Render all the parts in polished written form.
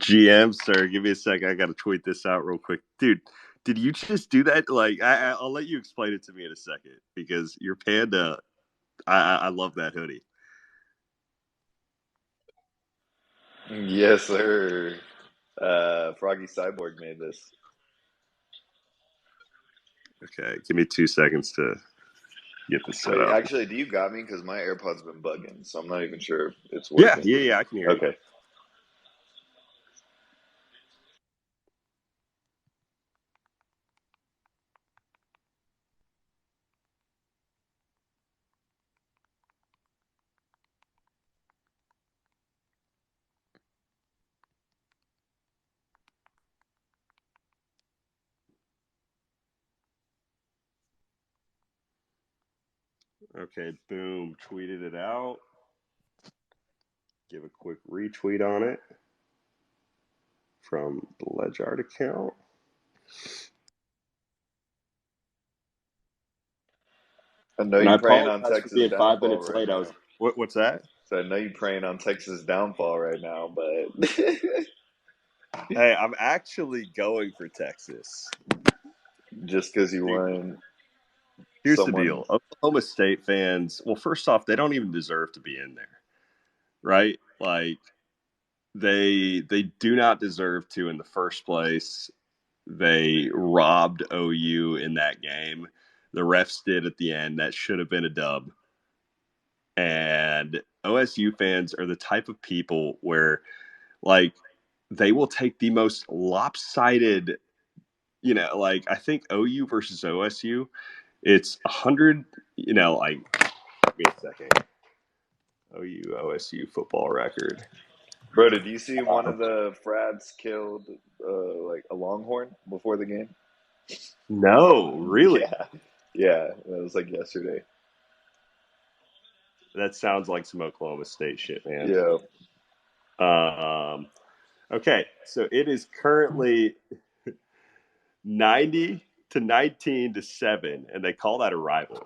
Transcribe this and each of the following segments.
GM, sir, give me a second. I got to tweet this out real quick. Dude, did you just do that? Like, I'll let you explain it to me in a second because your panda, I love that hoodie. Yes, sir. Froggy Cyborg made this. Okay, give me 2 seconds to get this set Wait, up. actually, do you got me? Because my AirPod's been bugging, so I'm not even sure if it's Yeah, working. yeah, yeah, I can hear you. Okay. Okay, boom, tweeted it out. Give a quick retweet on it from the LedgArt account. I know And I you praying on apologize for Texas being five downfall minutes right late. now. What's that? So I know you praying on Texas downfall right now, but Hey, I'm actually going for Texas. just because you Dude, won here's the someone. deal. Oklahoma State fans, well, first off, they don't even deserve to be in there, right? Like they do not deserve to in the first place. They robbed OU in that game. The refs did at the end. That should have been a dub. And OSU fans are the type of people where, like, they will take the most lopsided, like, I think OU versus OSU, it's 100, like, give me a second. OU OSU football record. Bro, did you see one of the frats killed like a longhorn before the game? No, really? Yeah. Yeah, that was like yesterday. That sounds like some Oklahoma State shit, man. Yeah. Um, okay, so it is currently 90 to 19 to 7, and they call that a rivalry.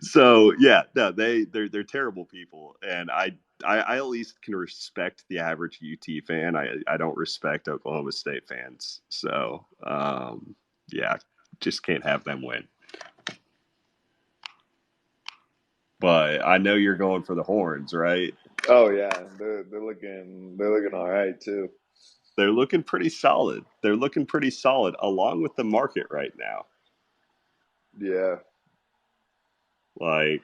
So yeah, no, they're terrible people, and I at least can respect the average UT fan. I don't respect Oklahoma State fans. So yeah, just can't have them win. But I know you're going for the horns, right? Oh yeah, they're looking all right too. They're looking pretty solid. They're looking pretty solid along with the market right now. Yeah. Like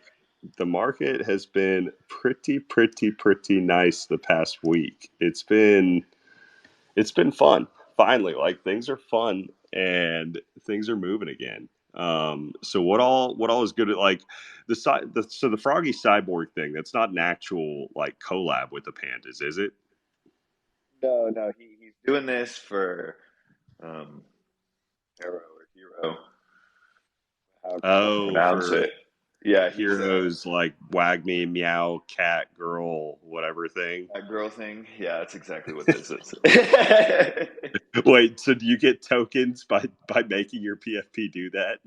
the market has been pretty nice the past week. It's been fun. Finally, like things are fun and things are moving again. So what all is good at like the Froggy Cyborg thing? That's not an actual like collab with the pandas, is it? No, no, he's doing this for um Hero or Hero, however you want to Oh, pronounce for it. Yeah, he's heroes like Wag Me, Meow, Cat, Girl, whatever thing. that girl thing. Yeah, that's exactly what this is. Wait, so do you get tokens by making your PFP do that?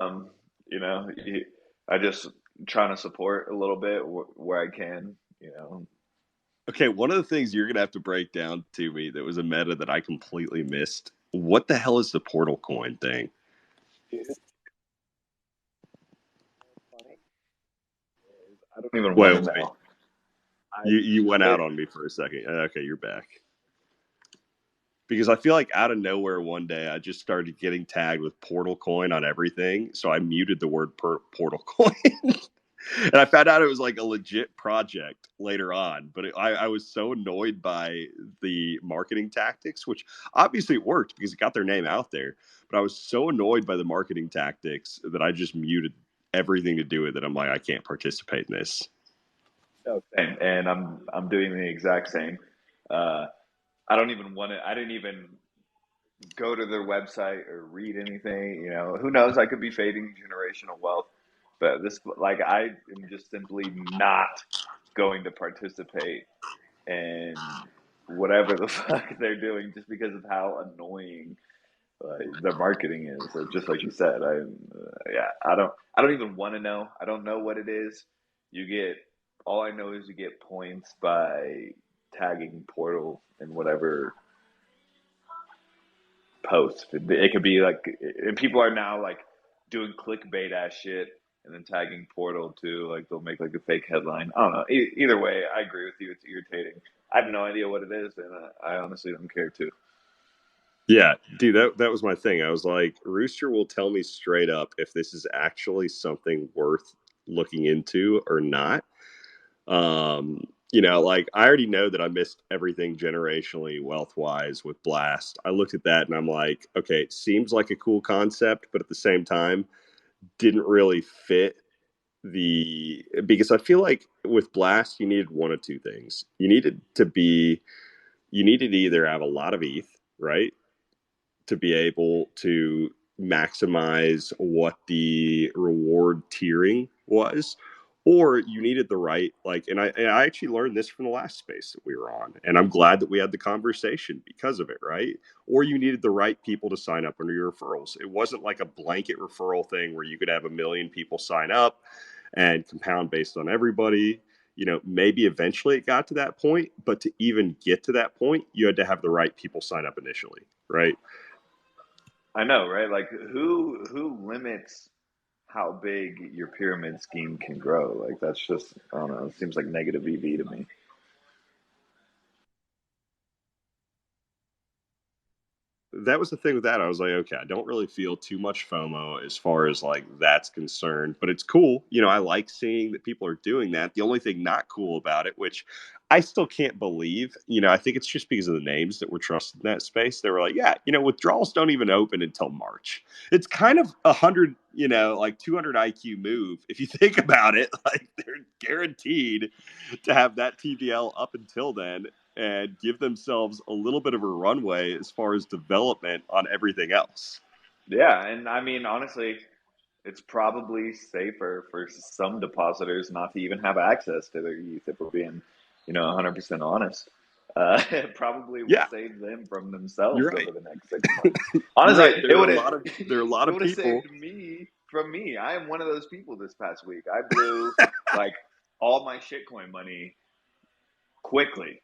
um, you know, I just trying to support a little bit where I can. You know, Okay, one of the things you're gonna have to break down to me that was a meta that I completely missed. What the hell is the portal coin thing? funny. I don't even want to Wait. know. I You went out it, on me for a second. Okay, you're back. Because I feel like out of nowhere one day I just started getting tagged with portal coin on everything, so I muted the word portal coin. And I found out it was like a legit project later on, but I was so annoyed by the marketing tactics, which obviously it worked because it got their name out there. But I was so annoyed by the marketing tactics that I just muted everything to do with it. I'm like, I can't participate in this. no, same, and I'm doing the exact same. Uh, I don't even want to. I didn't even go to their website or read anything. You know, who knows? I could be fading generational wealth, but this, like, I am just simply not going to participate in whatever the fuck they're doing just because of how annoying their marketing is. So just like you said, yeah, I don't even want to know. I don't know what it is. You get all I know is you get points by tagging Portal in whatever post. It could be like, and people are now like doing clickbait ass shit and then tagging Portal too. Like they'll make like a fake headline. I don't know. Either way, I agree with you. It's irritating. I have no idea what it is, and I honestly don't care too. Yeah, dude, that was my thing. I was like, Rooster will tell me straight up if this is actually something worth looking into or not. Like I already know that I missed everything generationally wealth wise with Blast. I looked at that and I'm like, okay, it seems like a cool concept, but at the same time, didn't really fit because I feel like with Blast, you needed one of two things. You needed to either have a lot of ETH, right? To be able to maximize what the reward tiering was, or you needed the right, and I actually learned this from the last space that we were on, and I'm glad that we had the conversation because of it, right? Or you needed the right people to sign up under your referrals. It wasn't like a blanket referral thing where you could have a million people sign up and compound based on everybody. Maybe eventually it got to that point, but to even get to that point, you had to have the right people sign up initially, right? I know, right? Like who limits how big your pyramid scheme can grow? Like that's just, I don't know. It seems like negative EV to me. That was the thing with that. I was like, okay, I don't really feel too much FOMO as far as like that's concerned, but it's cool. I like seeing that people are doing that. The only thing not cool about it, which I still can't believe, I think it's just because of the names that were trusted in that space. They were like, yeah, withdrawals don't even open until March. It's kind of 100, like 200 IQ move. If you think about it, like they're guaranteed to have that TVL up until then and give themselves a little bit of a runway as far as development on everything else. Yeah, and I mean honestly, it's probably safer for some depositors not to even have access to their ETH if we're being, 100% honest. It probably will Yeah, save them from you're themselves over right. the next 6 months. You're Honestly, right. it There are would a have lot of there are a lot it of would have people. saved me from me. I am one of those people this past week. I blew like all my shitcoin money quickly.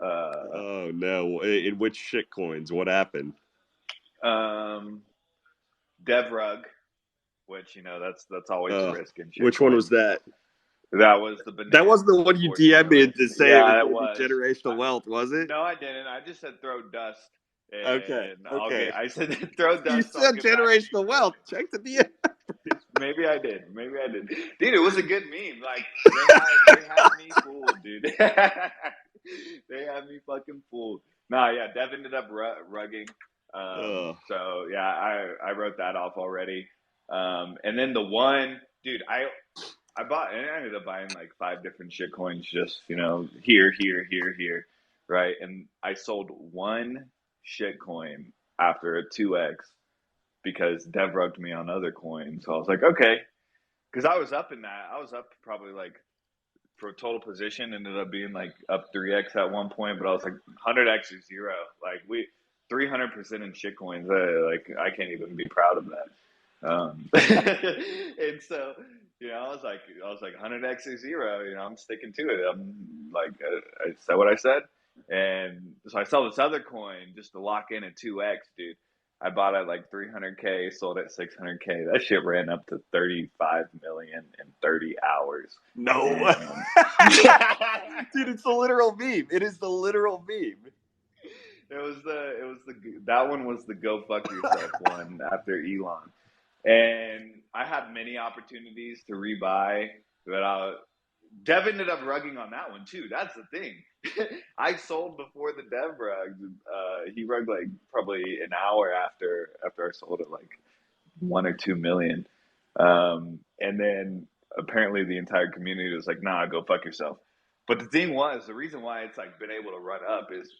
Uh, Oh no! In which shit coins? What happened? um, DevRug, which that's always a risk in Which one was shitcoins. that? That was the That wasn't the bananas, one you DM'd me unfortunately. to say it was Yeah, it going to be was. generational wealth, was it? No, I didn't. I just said throw dust, Okay, and okay. I said throw You dust. I'll said get back to you, generational wealth. Check the DM. Maybe I did. Maybe I did. Dude, it was a good meme. Like they had me fooled, dude. They had me fucking fooled. Nah, yeah, Dev ended up rugging. So yeah, I wrote that off already. And then the one, dude, I bought, and I ended up buying like 5 different shit coins, just here, right? And I sold one shit coin after a 2x because Dev rugged me on other coins. So I was like, okay, because I was up in that. I was up probably like for a total position, ended up being like up 3x at one point, but I was like 100x or zero. Like we 300% in shit coins. Like I can't even be proud of that. And so I was like 100x or zero. I'm sticking to it. I'm like I said what I said, and so I sell this other coin just to lock in at 2x, dude. I bought at like 300K, sold at 600K. That shit ran up to 35 million in 30 hours. No. And Dude, it's the literal meme. It is the literal meme. that one was the go fuck yourself one after Elon. And I had many opportunities to rebuy, but Dev ended up rugging on that one too. That's the thing. I sold before the Dev rug. He rugged like probably an hour after I sold it, like 1 or 2 million. And then apparently the entire community was like, "Nah, go fuck yourself." But the thing was, the reason why it's like been able to run up is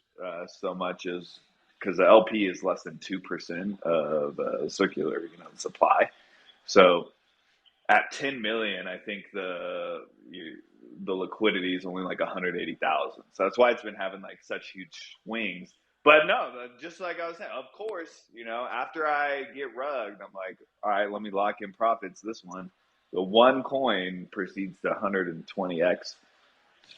so much is because the LP is less than 2% of circular, supply. So at 10 million, I think the liquidity is only like 180,000. So that's why it's been having like such huge swings. But no, just like I was saying, of course, after I get rugged, I'm like, all right, let me lock in profits this one. the one coin proceeds to 120x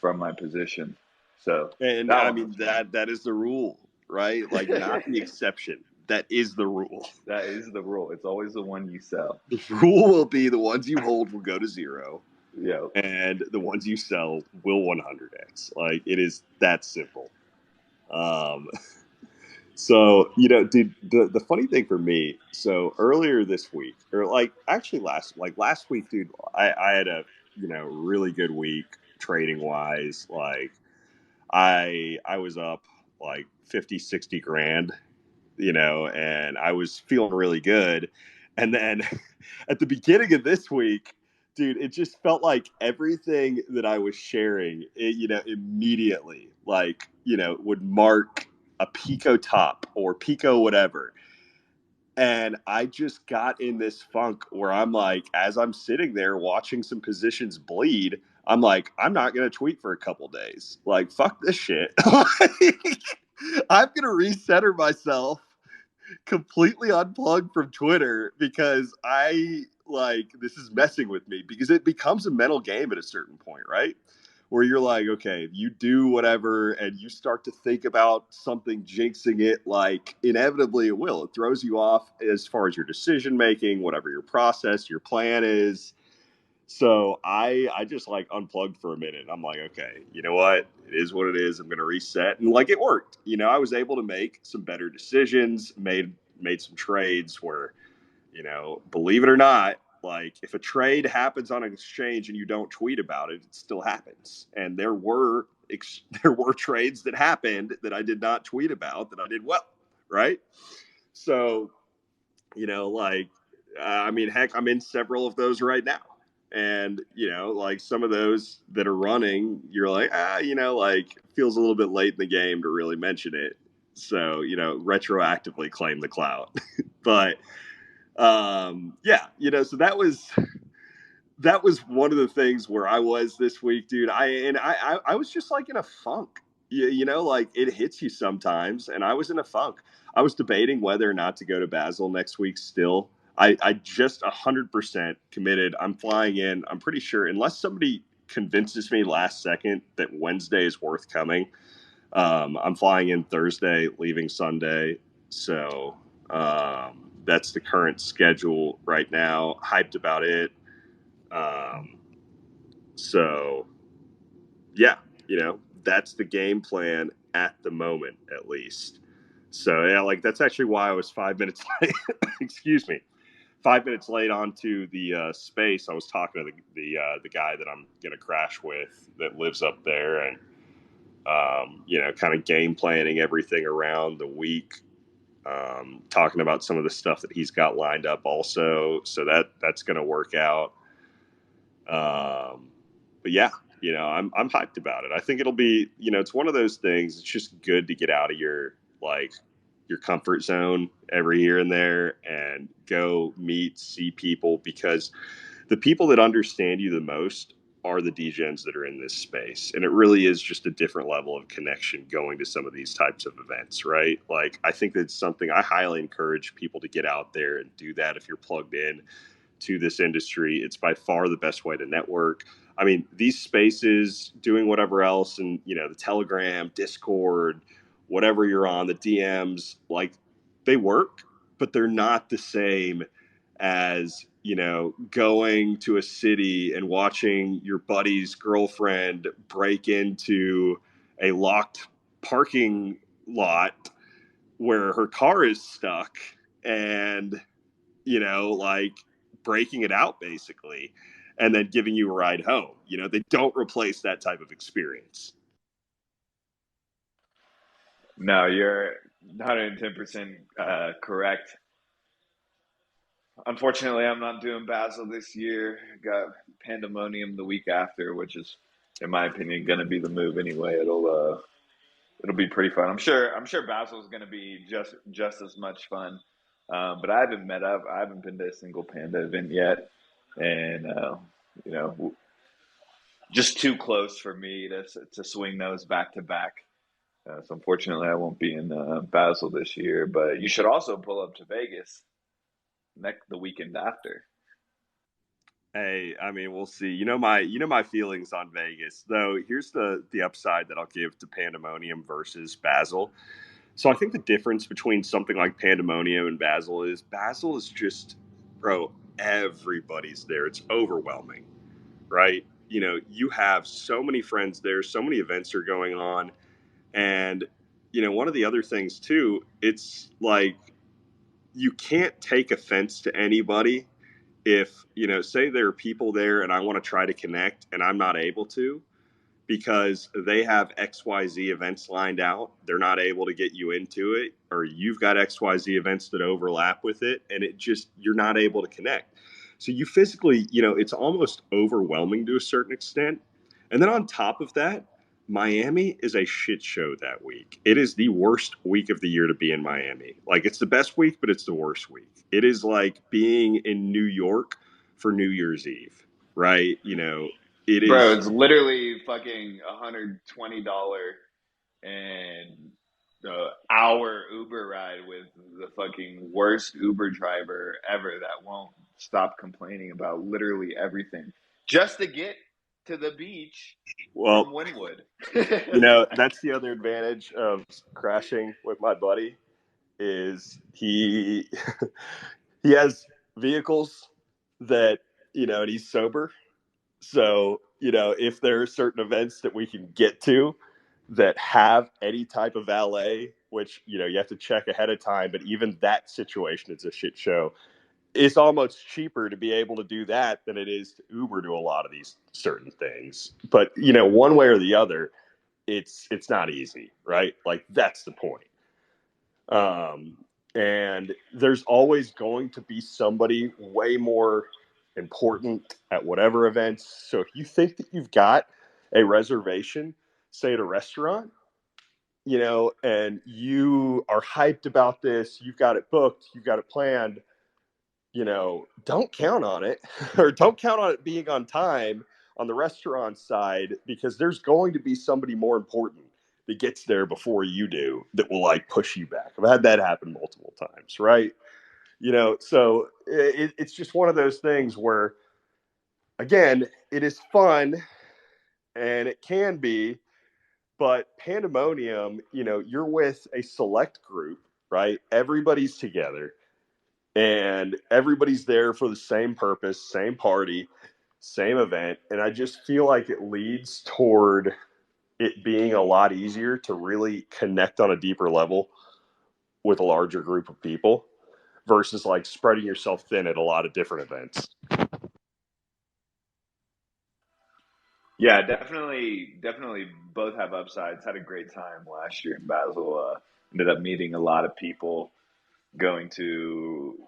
from my position. So And that I one was mean fun. that is the rule, right? Like not the exception. That is the rule. That is the rule. It's always the one you sell. The rule will be the ones you hold will go to zero, Yeah. and the ones you sell will 100x. Like it is that simple. Um, so dude, the funny thing for me, so earlier this week, or like actually last week, dude, I had a really good week trading wise. Like I was up like 50, 60 grand, and I was feeling really good. And then at the beginning of this week, dude, it just felt like everything that I was sharing, immediately, like, would mark a Pico top or Pico whatever. And I just got in this funk where I'm like, as I'm sitting there watching some positions bleed, I'm like, I'm not going to tweet for a couple days. Like, fuck this shit. Like, I'm going to recenter myself, completely unplugged from Twitter because I like this is messing with me because it becomes a mental game at a certain point, right? Where you're like, okay, you do whatever and you start to think about something jinxing it, like inevitably it will. It throws you off as far as your decision making, whatever your process, your plan is. So I just like unplugged for a minute. I'm like, okay, you know what? It is what it is. I'm gonna reset. And like it worked. I was able to make some better decisions, made some trades where, believe it or not, like if a trade happens on an exchange and you don't tweet about it, it still happens. And there were trades that happened that I did not tweet about that I did well, right? So like, I mean, heck, I'm in several of those right now. And, like some of those that are running, you're like, like feels a little bit late in the game to really mention it. So, retroactively claim the clout. But, yeah, so that was one of the things where I was this week, dude. I was just like in a funk. Like it hits you sometimes, and I was in a funk. I was debating whether or not to go to Basel next week. Still, I just 100% committed. I'm flying in. I'm pretty sure, unless somebody convinces me last second that Wednesday is worth coming. I'm flying in Thursday, leaving Sunday. So that's the current schedule right now. Hyped about it. Um, so yeah, that's the game plan at the moment, at least. So yeah, like that's actually why I was 5 minutes late. Excuse me, 5 minutes late onto the space. I was talking to the guy that I'm gonna crash with that lives up there, and kind of game planning everything around the week. Talking about some of the stuff that he's got lined up also, so that's going to work out. But yeah, I'm hyped about it. I think it'll be, it's one of those things. It's just good to get out of your comfort zone every here and there and go meet, see people, because the people that understand you the most are the DGens that are in this space. And it really is just a different level of connection going to some of these types of events, right? Like, I think that's something I highly encourage people to get out there and do that if you're plugged in to this industry. It's by far the best way to network. I mean, these spaces, doing whatever else, and the Telegram, Discord, whatever you're on, the DMs, like they work, but they're not the same as going to a city and watching your buddy's girlfriend break into a locked parking lot where her car is stuck and like breaking it out basically, and then giving you a ride home. They don't replace that type of experience. No, you're 110% correct. Unfortunately, I'm not doing Basel this year. Got Pandemonium the week after, which is, in my opinion, going to be the move anyway. It'll be pretty fun. I'm sure Basel is going to be just as much fun. But I haven't met up. I haven't been to a single Panda event yet, and you know, just too close for me to swing those back to back. So unfortunately, I won't be in Basel this year. But you should also pull up to Vegas the weekend after. Hey, I mean, we'll see. You know my feelings on Vegas, though. Here's the upside that I'll give to Pandemonium versus Basel. So I think the difference between something like Pandemonium and Basel is just, bro, everybody's there. It's overwhelming, right? You have so many friends there, so many events are going on, and one of the other things too, it's like you can't take offense to anybody if say there are people there and I want to try to connect and I'm not able to because they have XYZ events lined out. They're not able to get you into it, or you've got XYZ events that overlap with it, and you're not able to connect. So you physically, it's almost overwhelming to a certain extent. And then on top of that, Miami is a shit show that week. It is the worst week of the year to be in Miami. Like, it's the best week, but it's the worst week. It is like being in New York for New Year's Eve, right? It Bro, is. it's literally fucking $120 and the hour Uber ride with the fucking worst Uber driver ever that won't stop complaining about literally everything just to get to the beach Well, from Wynwood. that's the other advantage of crashing with my buddy is he has vehicles that and he's sober. So, if there are certain events that we can get to that have any type of valet, which, you have to check ahead of time, but even that situation is a shit show. It's almost cheaper to be able to do that than it is to Uber to a lot of these certain things. But, one way or the other, it's not easy, right? Like, that's the point. Um, and there's always going to be somebody way more important at whatever events. So if you think that you've got a reservation, say at a restaurant, and you are hyped about this, you've got it booked, you've got it planned, don't count on it or don't count on it being on time on the restaurant side because there's going to be somebody more important that gets there before you do that will like push you back. I've had that happen multiple times, right? So it's just one of those things where, again, it is fun and it can be, but Pandemonium, you're with a select group, right? Everybody's together and everybody's there for the same purpose, same party, same event. And I just feel like it leads toward it being a lot easier to really connect on a deeper level with a larger group of people versus like spreading yourself thin at a lot of different events. Yeah, definitely both have upsides. Had a great time last year in Basel. Ended up meeting a lot of people, going to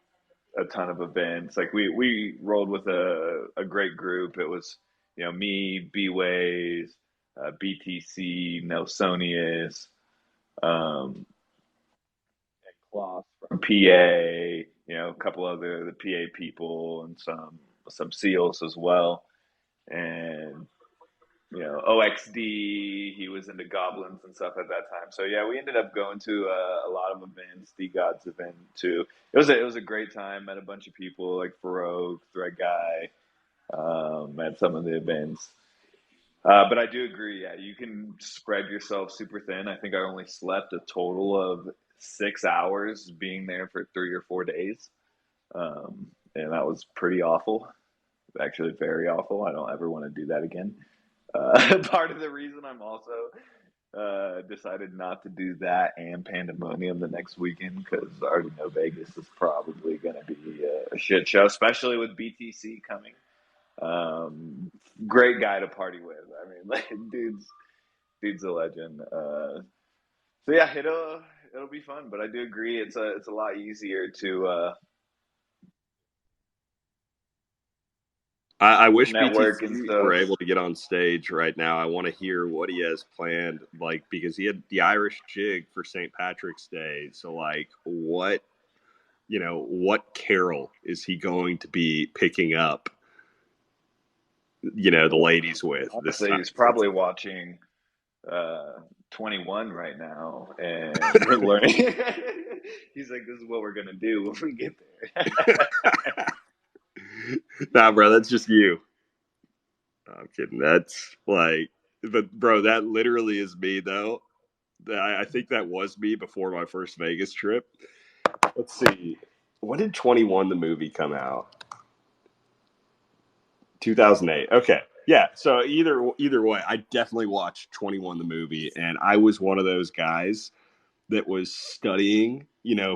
a ton of events. Like we rolled with a great group. It was me, B Ways, BTC, Nelsonius, um, and Kloss from PA. A couple other the PA people and some SEALs as well. And OXD, he was into goblins and stuff at that time. So yeah, we ended up going to a lot of events. D God's event too. It was a great time. Met a bunch of people like Farouk, Thread Guy, at some of the events. But I do agree. Yeah, you can spread yourself super thin. I think I only slept a total of 6 hours being there for 3 or 4 days, and that was pretty awful. Actually, very awful. I don't ever want to do that again. Part of the reason I'm also decided not to do that and Pandemonium the next weekend because I already know Vegas is probably going to be a shit show, especially with BTC coming. Um, Great guy to party with. I mean, like, dude's a legend. So yeah, it'll be fun. But I do agree, it's a lot easier to I wish network and BTC were stuff. able to get on stage right now. I want to hear what he has planned, like because he had the Irish jig for St. Patrick's Day. So, like, what carol is he going to be picking up? The ladies with this Honestly, time. he's probably watching uh 21 right now and learning. He's like, this is what we're gonna do when we get there. Nah, bro, that's just you. No, I'm kidding. That's like, but bro, that literally is me though. I think that was me before my first Vegas trip. Let's see. When did 21 the movie come out? 2008. Okay. Yeah, so either way, I definitely watched 21 the movie and I was one of those guys that was studying,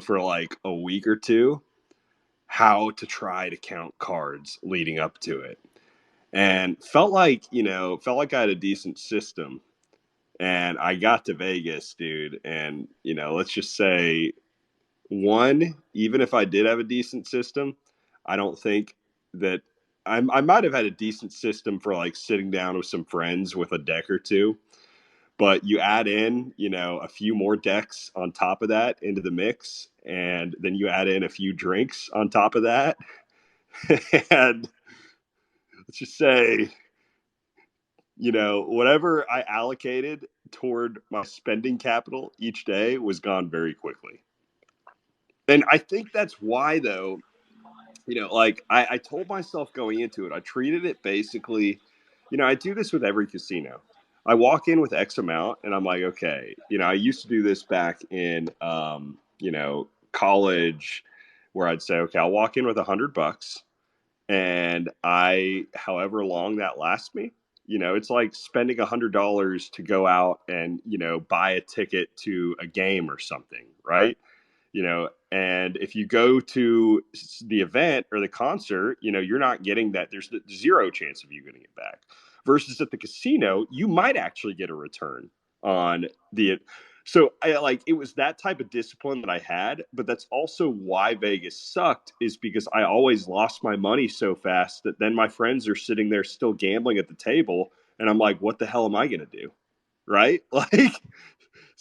for like a week or two how to try to count cards leading up to it. And felt like I had a decent system. And I got to Vegas, dude, and let's just say one, even if I did have a decent system, I don't think that I might have had a decent system for like sitting down with some friends with a deck or two. But you add in, a few more decks on top of that into the mix, and then you add in a few drinks on top of that. And let's just say, whatever I allocated toward my spending capital each day was gone very quickly. And I think that's why, though, like I told myself going into it, I treated it basically, I do this with every casino. I walk in with X amount and I'm like, okay, I used to do this back in, college where I'd say, okay, I'll walk in with $100 and however long that lasts me, it's like spending $100 to go out and, buy a ticket to a game or something, right? And if you go to the event or the concert, you're not getting that. There's zero chance of you getting it back. Versus at the casino, you might actually get a return on the. So I like it was that type of discipline that I had, but that's also why Vegas sucked is because I always lost my money so fast that then my friends are sitting there still gambling at the table, and I'm like, what the hell am I gonna do? Right? Like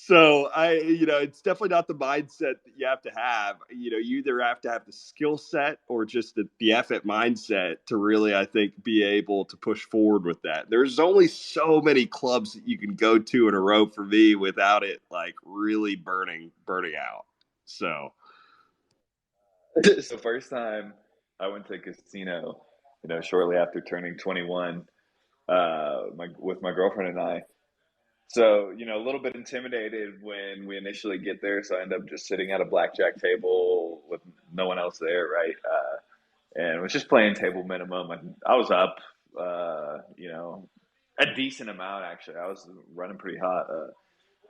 so it's definitely not the mindset that you have to have. You either have to have the skill set or just the effort mindset to really, I think, be able to push forward with that. There's only so many clubs that you can go to in a row for me without it like really burning out. So So first time I went to a casino, shortly after turning 21, with my girlfriend and I. So, a little bit intimidated when we initially get there. So I end up just sitting at a blackjack table with no one else there, right? And was just playing table minimum. And I was up, a decent amount actually. I was running pretty hot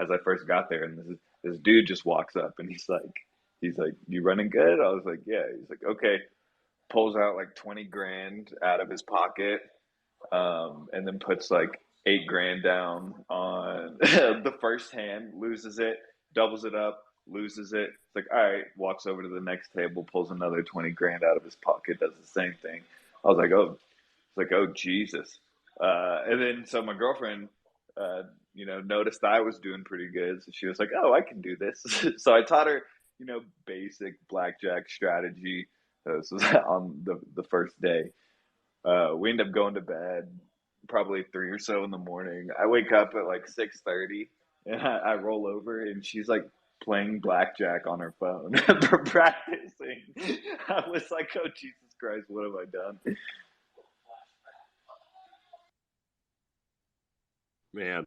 as I first got there, and this dude just walks up and he's like, "You running good?" I was like, "Yeah." He's like, "Okay." Pulls out like 20 grand out of his pocket, and then puts like 8 grand down on the first hand, loses it, doubles it up, loses it. It's like, all right, walks over to the next table, pulls another 20 grand out of his pocket, does the same thing. I was like, oh, it's like, oh, Jesus. And then so my girlfriend, noticed I was doing pretty good. So she was like, oh, I can do this. So I taught her, basic blackjack strategy. This was on the first day. We end up going to bed probably 3 or so in the morning. I wake up at like 6:30 and I roll over and she's like playing blackjack on her phone for practicing. I was like, oh Jesus Christ, what have I done? man,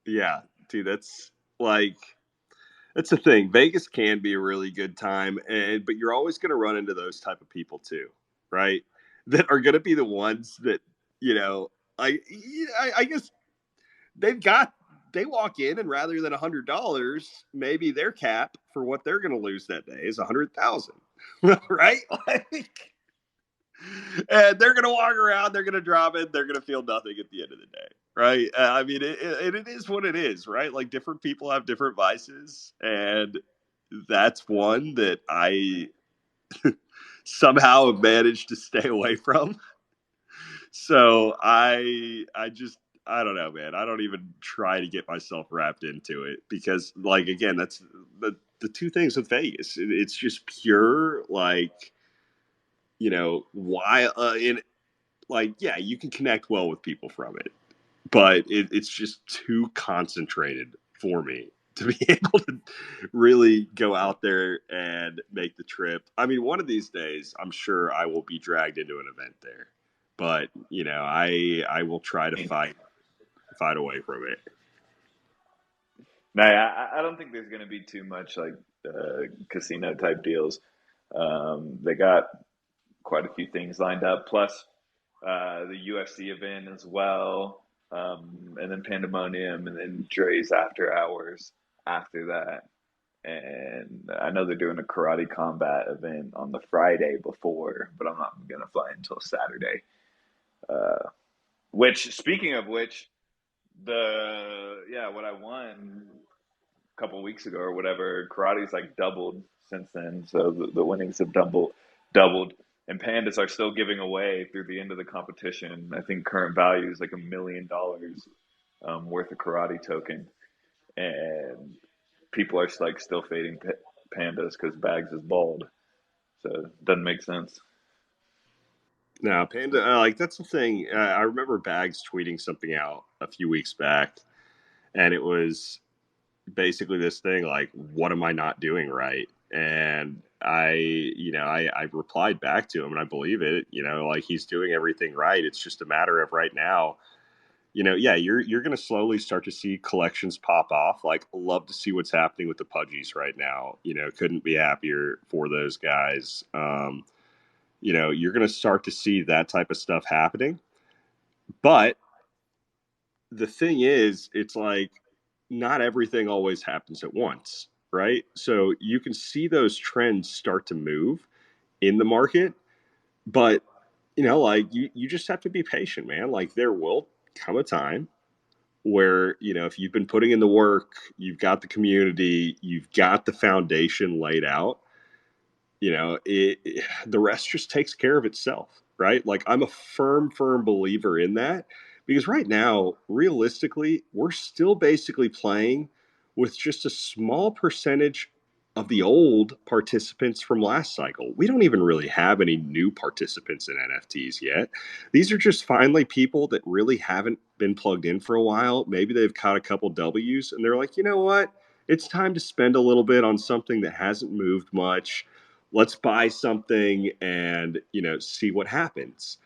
yeah, dude, that's the thing. Vegas can be a really good time, but you're always going to run into those type of people too, right? That are going to be the ones that you know. I guess they've got they walk in and rather than $100, maybe their cap for what they're going to lose that day is 100,000, right? Like, and they're going to walk around, they're going to drop it, they're going to feel nothing at the end of the day, right? I mean, it is what it is, right? Like different people have different vices, and that's one that I somehow have managed to stay away from. So I don't know, man. I don't even try to get myself wrapped into it because, like, again, that's the two things with Vegas. It's just pure, like, why in like, yeah, you can connect well with people from it, but it's just too concentrated for me to be able to really go out there and make the trip. I mean, one of these days, I'm sure I will be dragged into an event there, but I will try to fight away from it. No, I don't think there's going to be too much like casino type deals. They got quite a few things lined up, plus the UFC event as well, and then Pandemonium, and then Dre's After Hours after that. And I know they're doing a karate combat event on the Friday before, but I'm not going to fly until Saturday. Uh, which, speaking of which, what I won a couple weeks ago or whatever, karate's like doubled since then. So the winnings have doubled, and pandas are still giving away through the end of the competition. I think current value is like $1 million worth of karate token, and people are like still fading pandas because Bags is bald. So it doesn't make sense. Now, Panda, like that's the thing. I remember Bags tweeting something out a few weeks back, and it was basically this thing like, "What am I not doing right?" And I replied back to him, and I believe it. Like he's doing everything right. It's just a matter of right now. Yeah, you're going to slowly start to see collections pop off. Like, love to see what's happening with the Pudgies right now. Couldn't be happier for those guys. You're going to start to see that type of stuff happening. But the thing is, it's like not everything always happens at once, right? So you can see those trends start to move in the market, but like you just have to be patient, man. Like there will come a time where if you've been putting in the work, you've got the community, you've got the foundation laid out, the rest just takes care of itself, right? Like I'm a firm believer in that because right now, realistically, we're still basically playing with just a small percentage of the old participants from last cycle. We don't even really have any new participants in NFTs yet. These are just finally people that really haven't been plugged in for a while. Maybe they've caught a couple W's and they're like, you know what? It's time to spend a little bit on something that hasn't moved much. Let's buy something and see what happens.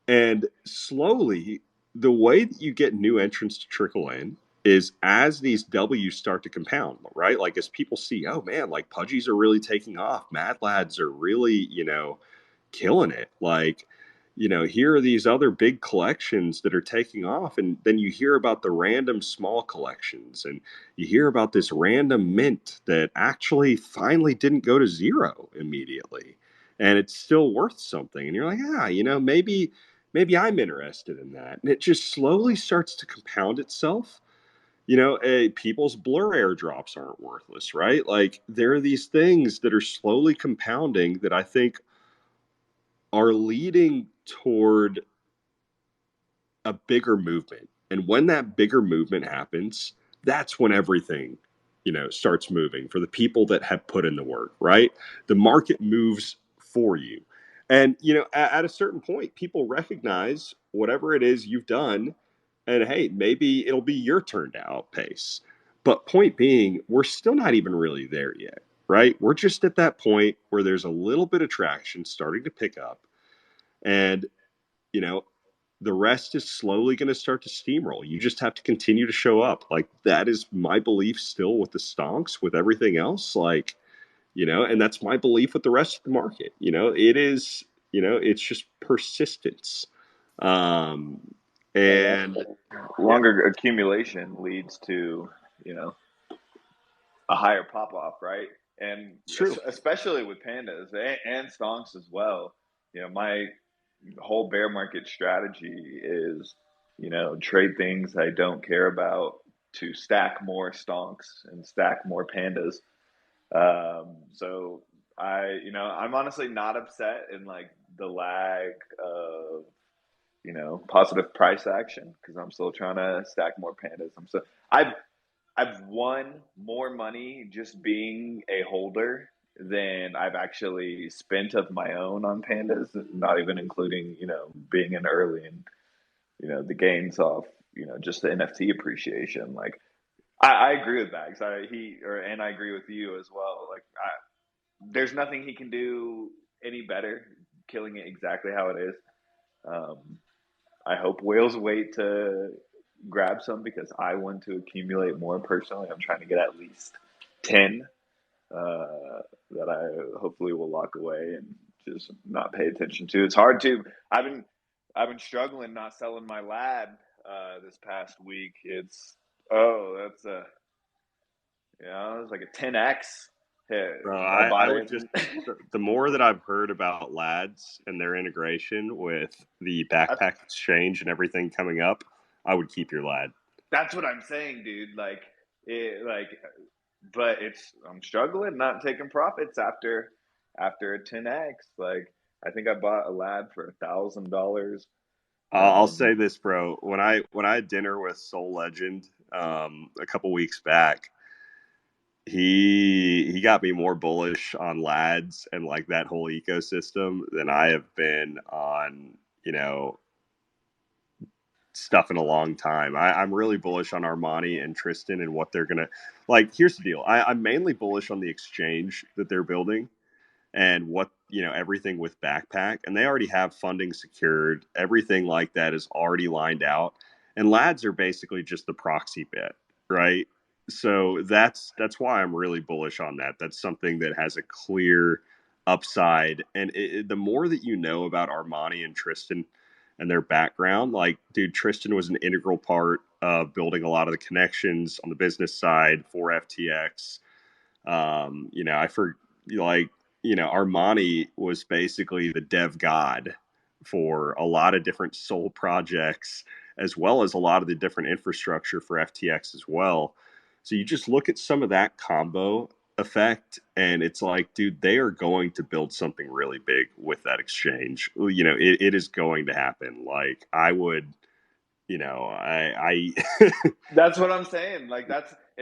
And slowly, the way that you get new entrants to trickle in is as these W's start to compound, right? Like as people see, oh man, like Pudgies are really taking off, Mad Lads are really killing it. Like, here are these other big collections that are taking off. And then you hear about the random small collections and you hear about this random mint that actually finally didn't go to zero immediately. And it's still worth something. And you're like, maybe I'm interested in that. And it just slowly starts to compound itself. People's blur airdrops aren't worthless, right? Like there are these things that are slowly compounding that I think are leading toward a bigger movement. And when that bigger movement happens, that's when everything, starts moving for the people that have put in the work, right? The market moves for you. And, at a certain point, people recognize whatever it is you've done. And hey, maybe it'll be your turn to outpace. But point being, we're still not even really there yet, right? We're just at that point where there's a little bit of traction starting to pick up. And, you know, the rest is slowly going to start to steamroll. You just have to continue to show up. Like that is my belief still with the stonks, with everything else. Like, and that's my belief with the rest of the market. It is, it's just persistence. Um, and yeah, Longer accumulation leads to, you know, a higher pop off, right? And it's true. especially with pandas and stonks as well. My whole bear market strategy is, trade things I don't care about to stack more stonks and stack more pandas. So I'm honestly not upset in like the lag of, positive price action because I'm still trying to stack more pandas. I've I've won more money just being a holder than I've actually spent of my own on pandas, not even including, being in early and, the gains off, just the NFT appreciation. Like I agree with Bags. And I agree with you as well. Like, there's nothing he can do any better, killing it exactly how it is. Um, I hope whales wait to grab some because I want to accumulate more personally. I'm trying to get at least 10 that I hopefully will lock away and just not pay attention to. It's hard to. I've been I've been struggling not selling my lad this past week. It's that's a it's like a 10x hit. Bro, I I bought would it. just the more that I've heard about lads and their integration with the backpack exchange and everything coming up, I would keep your lad. That's what I'm saying, dude. But I'm struggling not taking profits after a 10x. Like, I think I bought a lad for $1,000. I'll say this, bro. When I had dinner with Soul Legend a couple weeks back, he got me more bullish on lads and like that whole ecosystem than I have been on stuff in a long time. I'm really bullish on Armani and Tristan and what they're gonna like. Here's the deal: I'm mainly bullish on the exchange that they're building and what everything with backpack, and they already have funding secured. Everything like that is already lined out, and lads are basically just the proxy bit, right? So that's why I'm really bullish on that. That's something that has a clear upside, and the more that you know about Armani and Tristan and their background, like, dude, Tristan was an integral part of building a lot of the connections on the business side for FTX. I for like Armani was basically the dev god for a lot of different soul projects, as well as a lot of the different infrastructure for FTX as well. So you just look at some of that combo effect, and it's like, dude, they are going to build something really big with that exchange. It is going to happen. Like, I would, I That's what I'm saying.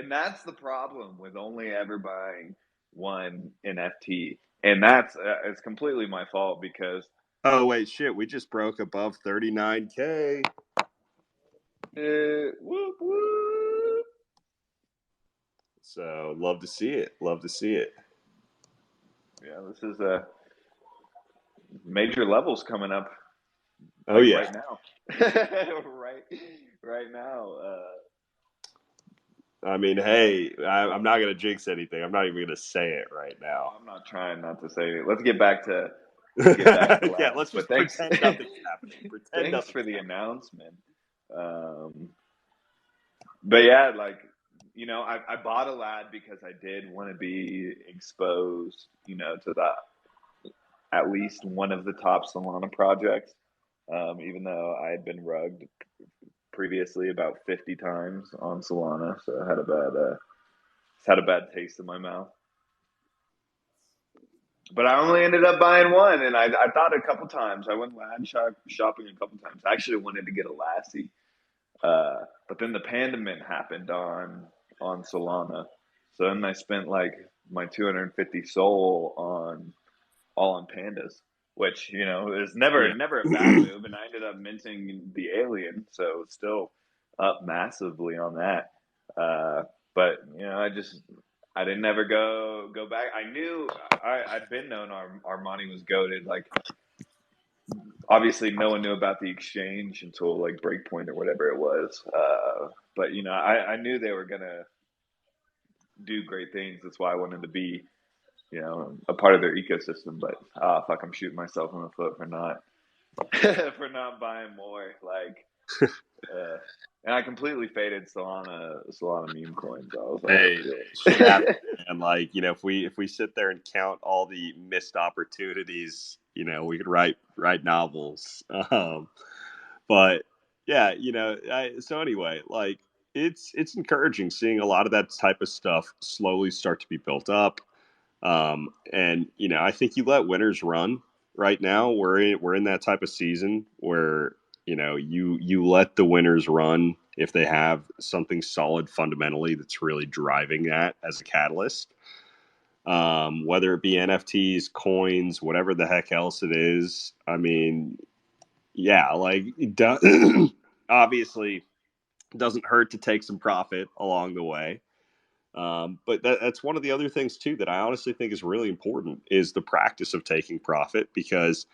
That's the problem with only ever buying one NFT, and that's it's completely my fault because Oh wait, shit, we just broke above 39K. whoop whoop. So love to see it. Love to see it. Yeah, this is a major levels coming up Oh like yeah. right now, right now. I mean, hey, I'm not gonna jinx anything. I'm not even gonna say it right now. I'm not trying not to say it. Let's get back to Yeah, lads. let's But just pretend nothing's happening. Pretend thanks for nothing's the happening. announcement. Um, but yeah, I bought a lad because I did want to be exposed, to at least one of the top Solana projects. Even though I had been rugged previously about 50 times on Solana, so I had a bad taste in my mouth. But I only ended up buying one, and I thought a couple times. I went shopping a couple times. I actually wanted to get a Lassie, but then the Pandament happened on Solana, so then I spent like my 250 soul on all on pandas, which is Yeah. never a bad move, and I ended up minting the alien, so still up massively on that. But I didn't ever go back. I knew I'd been known Armani was goated. Like, obviously no one knew about the exchange until like Breakpoint or whatever it was. But I knew they were gonna do great things. That's why I wanted to be a part of their ecosystem. But fuck, I'm shooting myself in the foot for not for not buying more. Uh, and I completely faded Solana meme coins. I was like, Hey, shit happens, man. Like, if we sit there and count all the missed opportunities, we could write novels. But yeah, so anyway, like, it's encouraging seeing a lot of that type of stuff slowly start to be built up. And I think you let winners run right now. We're in that type of season where you let the winners run if they have something solid fundamentally that's really driving that as a catalyst. Whether it be NFTs, coins, whatever the heck else it is. I mean, yeah, like obviously It doesn't hurt to take some profit along the way. But that's one of the other things too that I honestly think is really important is the practice of taking profit, because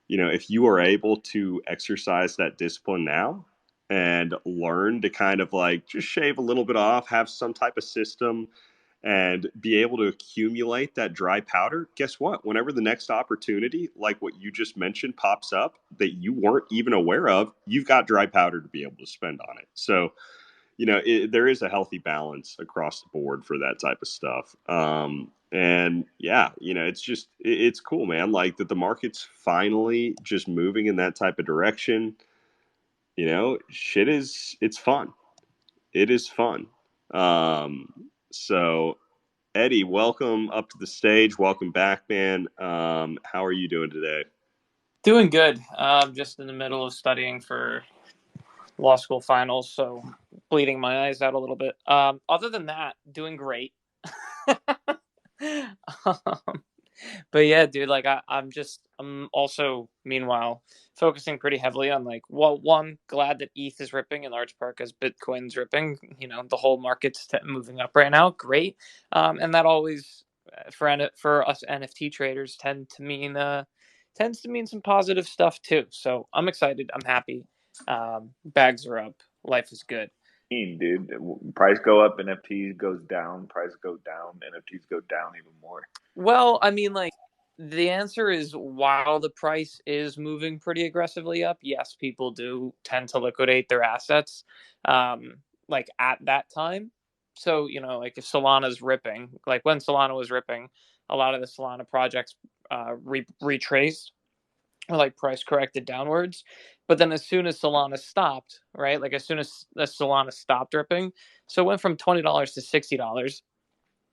if you are able to exercise that discipline now and learn to kind of like just shave a little bit off, have some type of system, and be able to accumulate that dry powder, guess what? Whenever the next opportunity, like what you just mentioned, pops up that you weren't even aware of, you've got dry powder to be able to spend on it. So, there is a healthy balance across the board for that type of stuff. And yeah, it's cool, man. Like that the market's finally just moving in that type of direction. It's fun. It is fun. So Eddie, welcome up to the stage. Welcome back, man. How are you doing today? Doing good. Just in the middle of studying for law school finals, so bleeding my eyes out a little bit. Other than that, doing great. um, but yeah, dude, like I'm also meanwhile focusing pretty heavily on like, well, one, glad that ETH is ripping in large part because Bitcoin's ripping. The whole market's moving up right now. Great, and that always for us NFT traders tends to mean some positive stuff too. So I'm excited. I'm happy. Bags are up. Life is good. Dude, price go up, NFTs goes down, price go down, NFTs go down even more. Well, I mean, like, the answer is while the price is moving pretty aggressively up, yes, people do tend to liquidate their assets, like at that time. So, like if Solana's ripping, like when Solana was ripping, a lot of the Solana projects retraced or like price corrected downwards. But then as soon as Solana stopped, right? Like as soon as Solana stopped ripping, so it went from $20 to $60,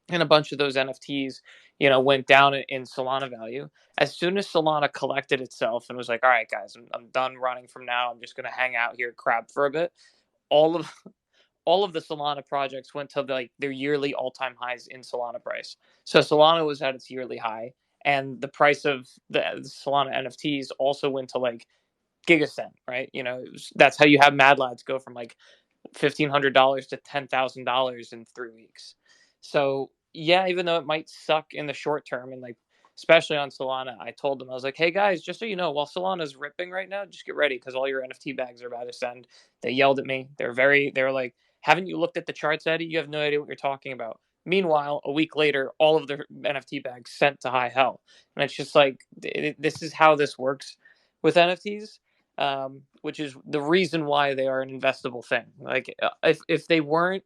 and a bunch of those NFTs, went down in Solana value. As soon as Solana collected itself and was like, all right, guys, I'm done running from now. I'm just going to hang out here, crab for a bit. All of all of the Solana projects went to like their yearly all-time highs in Solana price. So Solana was at its yearly high, and the price of the Solana NFTs also went to like gigacent, right? That's how you have Mad Lads go from like $1,500 to $10,000 in 3 weeks. So yeah, even though it might suck in the short term, and like especially on Solana, I told them, I was like, hey guys, just so you know, while Solana's ripping right now, just get ready because all your NFT bags are about to send. They yelled at me. They're like, haven't you looked at the charts, Eddie? You have no idea what you're talking about. Meanwhile, a week later, all of their NFT bags sent to high hell, and it's just like this is how this works with NFTs. Which is the reason why they are an investable thing. Like if they weren't,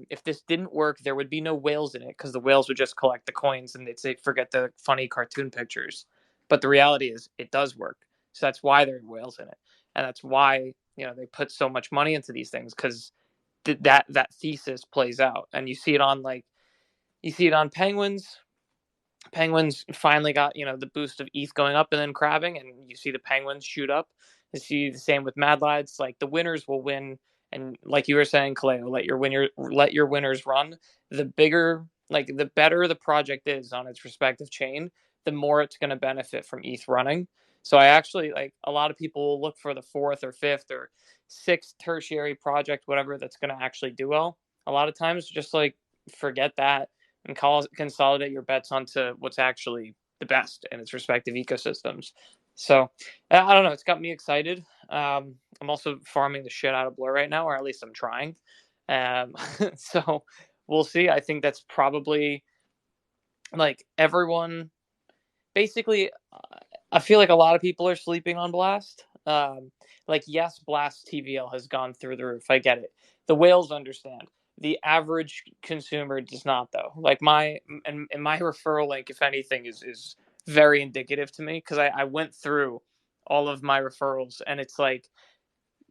if this didn't work, there would be no whales in it because the whales would just collect the coins and they'd say forget the funny cartoon pictures. But the reality is, it does work. So that's why there are whales in it, and that's why they put so much money into these things because that thesis plays out, and you see it on penguins. Penguins finally got the boost of ETH going up and then crabbing, and you see the penguins shoot up. You see the same with Mad Lads. Like the winners will win, and like you were saying, Kaleo, let your winners run. The bigger, like the better the project is on its respective chain, the more it's going to benefit from ETH running. So I actually like a lot of people will look for the fourth or fifth or sixth tertiary project, whatever that's going to actually do well. A lot of times, just like forget that and consolidate your bets onto what's actually the best in its respective ecosystems. So I don't know. It's got me excited. I'm also farming the shit out of Blur right now, or at least I'm trying. Um, so we'll see. I think that's probably like everyone. Basically, I feel like a lot of people are sleeping on Blast. Like yes, Blast TVL has gone through the roof. I get it. The whales understand. The average consumer does not, though. Like and my referral link, if anything, is very indicative to me because I went through all of my referrals, and it's like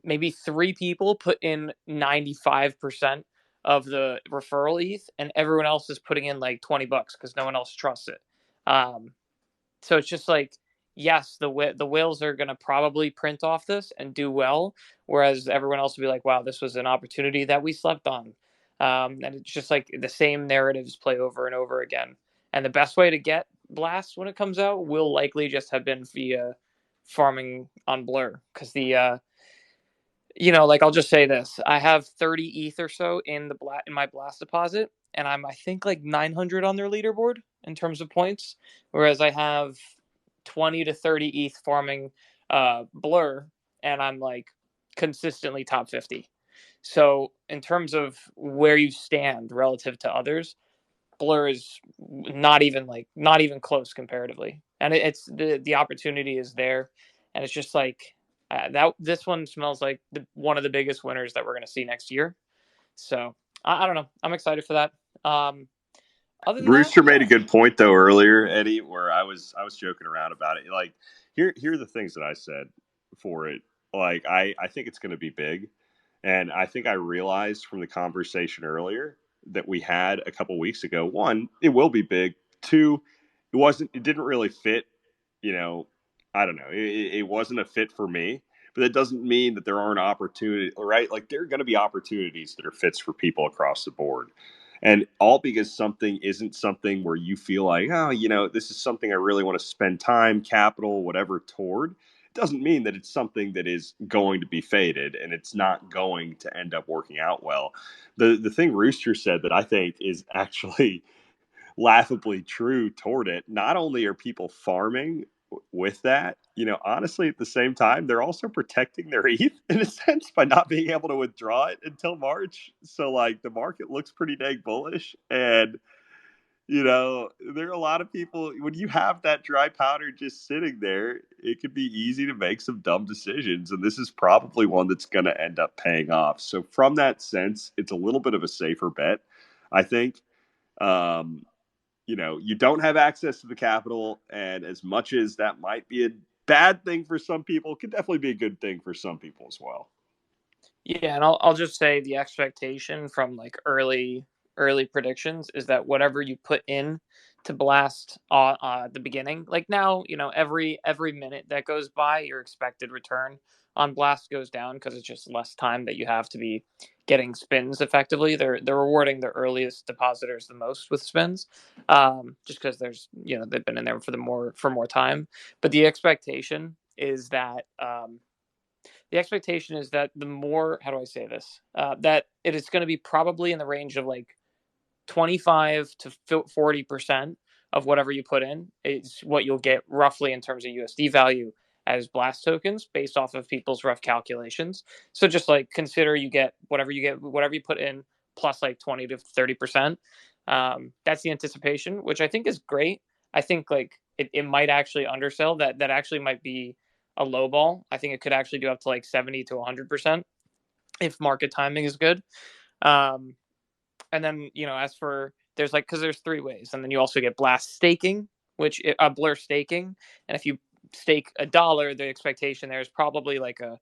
maybe 3 people put in 95% of the referral ETH, and everyone else is putting in like $20 because no one else trusts it. So it's just like, yes, the whales are going to probably print off this and do well, whereas everyone else will be like, wow, this was an opportunity that we slept on. And it's just like the same narratives play over and over again. And the best way to get Blast when it comes out will likely just have been via farming on Blur because Like I'll just say this: I have 30 ETH or so in my blast deposit, and I'm I think like 900 on their leaderboard in terms of points, whereas I have 20 to 30 ETH farming Blur, and I'm like consistently top 50. So in terms of where you stand relative to others, Blur is not even close comparatively, and it's the opportunity is there, and it's just like that. This one smells like one of the biggest winners that we're going to see next year. So I don't know. I'm excited for that. Other than that, Rooster made a yeah, good point though earlier, Eddie, where I was joking around about it. Like here are the things that I said for it. Like I think it's going to be big, and I think I realized from the conversation earlier that we had a couple weeks ago. One, it will be big. Two, it didn't really fit. You know, I don't know. It wasn't a fit for me. But that doesn't mean that there aren't opportunities, right? Like there are going to be opportunities that are fits for people across the board. And all because something isn't something where you feel like, oh, this is something I really want to spend time, capital, whatever toward. It doesn't mean that it's something that is going to be faded and it's not going to end up working out well. The thing Rooster said that I think is actually laughably true toward it. Not only are people farming with that, honestly, at the same time, they're also protecting their ETH in a sense by not being able to withdraw it until March. So, like, the market looks pretty dang bullish. And, there are a lot of people, when you have that dry powder just sitting there, it can be easy to make some dumb decisions. And this is probably one that's going to end up paying off. So, from that sense, it's a little bit of a safer bet, I think. Um, you don't have access to the capital, and as much as that might be a bad thing for some people, it can definitely be a good thing for some people as well. yeah, and I'll just say the expectation from like early predictions is that whatever you put in to blast at the beginning, like now, every minute that goes by, your expected return on blast goes down because it's just less time that you have to be getting spins effectively. They're rewarding the earliest depositors the most with spins, just because there's they've been in there for more time. But the expectation is that the more, how do I say this, that it is going to be probably in the range of like 25 to 40% of whatever you put in is what you'll get roughly in terms of USD value as blast tokens based off of people's rough calculations. So just like consider you get, whatever you put in plus like 20 to 30%. That's the anticipation, which I think is great. I think like it might actually undersell that actually might be a low ball. I think it could actually do up to like 70 to 100% if market timing is good. Um, and then as for there's like, because there's three ways, and then you also get blast staking, which blur staking, and if you stake $1, the expectation there is probably like a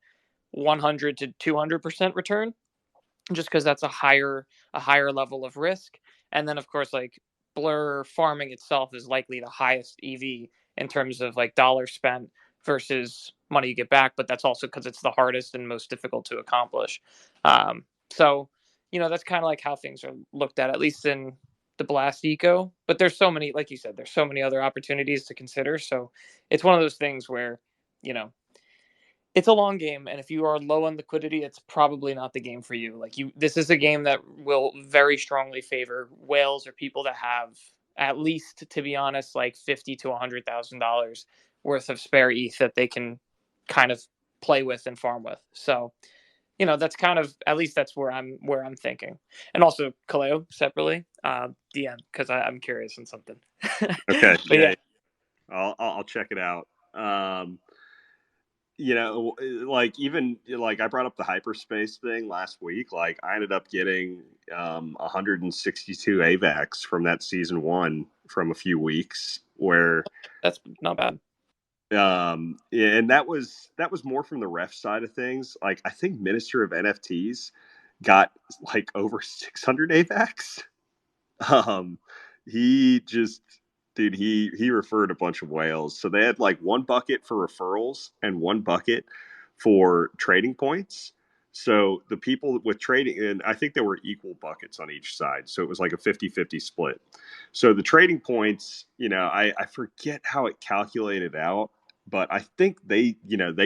100 to 200% return, just because that's a higher level of risk. And then of course, like, blur farming itself is likely the highest EV in terms of like dollars spent versus money you get back, but that's also because it's the hardest and most difficult to accomplish. So that's kind of like how things are looked at least in the blast eco. But there's so many, like you said, there's so many other opportunities to consider. So it's one of those things where you know it's a long game, and if you are low on liquidity, it's probably not the game for you. This is a game that will very strongly favor whales or people that have, at least, to be honest, like $50 to $100,000 worth of spare ETH that they can kind of play with and farm with. So that's kind of, at least that's where I'm thinking. And also Kaleo separately, DM, because I'm curious on something. Okay, But yeah, yeah, I'll check it out. Like even like I brought up the hyperspace thing last week. Like I ended up getting 162 AVAX from that season one from a few weeks where that's not bad. yeah, and that was more from the ref side of things. Like I think Minister of NFTs got like over 600 AVAX. Um, he just, dude, he referred a bunch of whales. So they had like one bucket for referrals and one bucket for trading points. So the people with trading, and I think there were equal buckets on each side. So it was like a 50-50 split. So the trading points, I forget how it calculated out, but I think they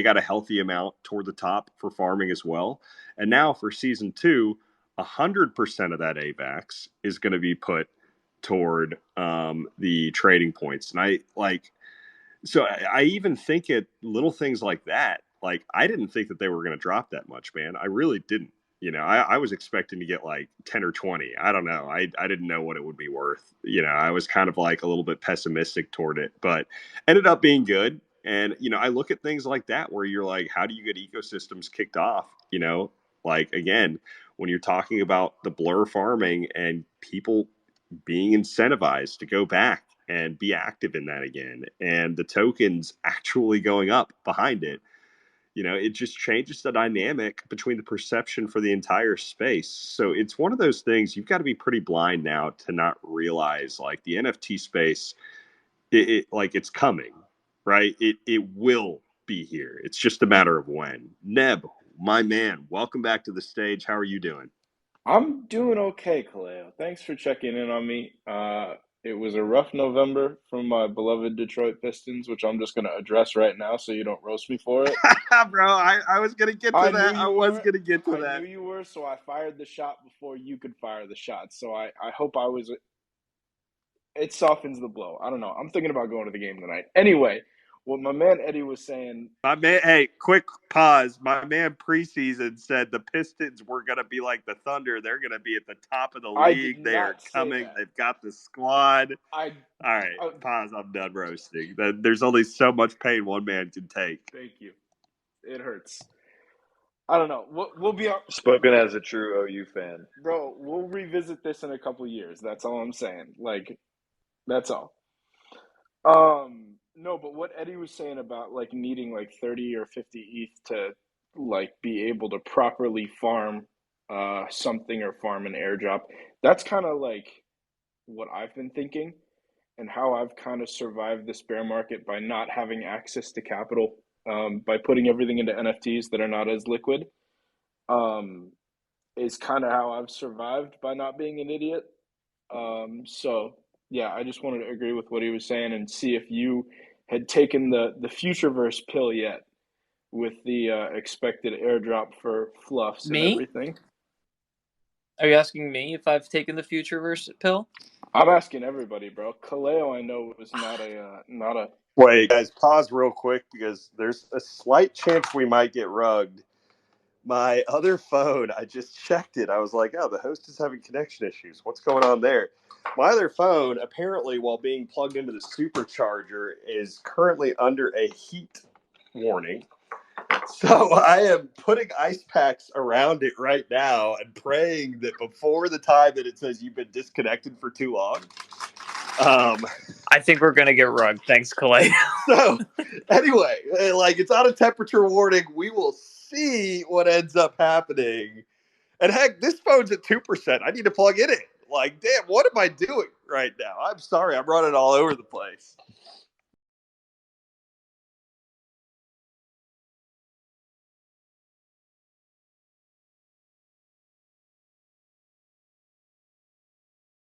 got a healthy amount toward the top for farming as well. And now for season 2, 100% of that AVAX is going to be put toward the trading points. And I even think at little things like that. Like, I didn't think that they were going to drop that much, man. I really didn't. I was expecting to get like 10 or 20. I don't know. I didn't know what it would be worth. I was kind of like a little bit pessimistic toward it, but ended up being good. And, I look at things like that where you're like, how do you get ecosystems kicked off? Like, again, when you're talking about the blur farming and people being incentivized to go back and be active in that again, and the tokens actually going up behind it, it just changes the dynamic between the perception for the entire space. So it's one of those things you've got to be pretty blind now to not realize, like, the NFT space, like, it's coming, right? It will be here. It's just a matter of when. Neb, my man, welcome back to the stage. How are you doing? I'm doing okay, Kaleo. Thanks for checking in on me. It was a rough November from my beloved Detroit Pistons, which I'm just going to address right now so you don't roast me for it. Bro, I was going to get to that. I was going to get to that. I knew you were, so I fired the shot before you could fire the shot. So I hope I was. It softens the blow. I don't know. I'm thinking about going to the game tonight. Anyway, what my man Eddie was saying. My man, hey, quick pause. My man preseason said the Pistons were going to be like the Thunder. They're going to be at the top of the league. They are coming. They've got the squad. All right, pause. I'm done roasting. There's only so much pain one man can take. Thank you. It hurts. I don't know. We'll be spoken as a true OU fan, bro. We'll revisit this in a couple years. That's all I'm saying. Like, that's all. No, but what Eddie was saying about like needing like 30 or 50 ETH to like be able to properly farm something or farm an airdrop, that's kind of like what I've been thinking and how I've kind of survived this bear market by not having access to capital, by putting everything into NFTs that are not as liquid, is kind of how I've survived by not being an idiot. So yeah, I just wanted to agree with what he was saying and see if you had taken the Futureverse pill yet with the expected airdrop for fluffs and everything. Are you asking me if I've taken the Futureverse pill? I'm asking everybody, bro. Kaleo, I know, was not a. Wait, guys, pause real quick because there's a slight chance we might get rugged. My other phone, I just checked it. I was like, oh, the host is having connection issues. What's going on there? My other phone, apparently, while being plugged into the supercharger, is currently under a heat warning. So I am putting ice packs around it right now and praying that before the time that it says you've been disconnected for too long. I think we're going to get rugged. Thanks, Kalei. So anyway, like, it's on a temperature warning. We will see what ends up happening. And heck, this phone's at 2%. I need to plug in it. Like, damn, what am I doing right now? I'm sorry. I'm running all over the place.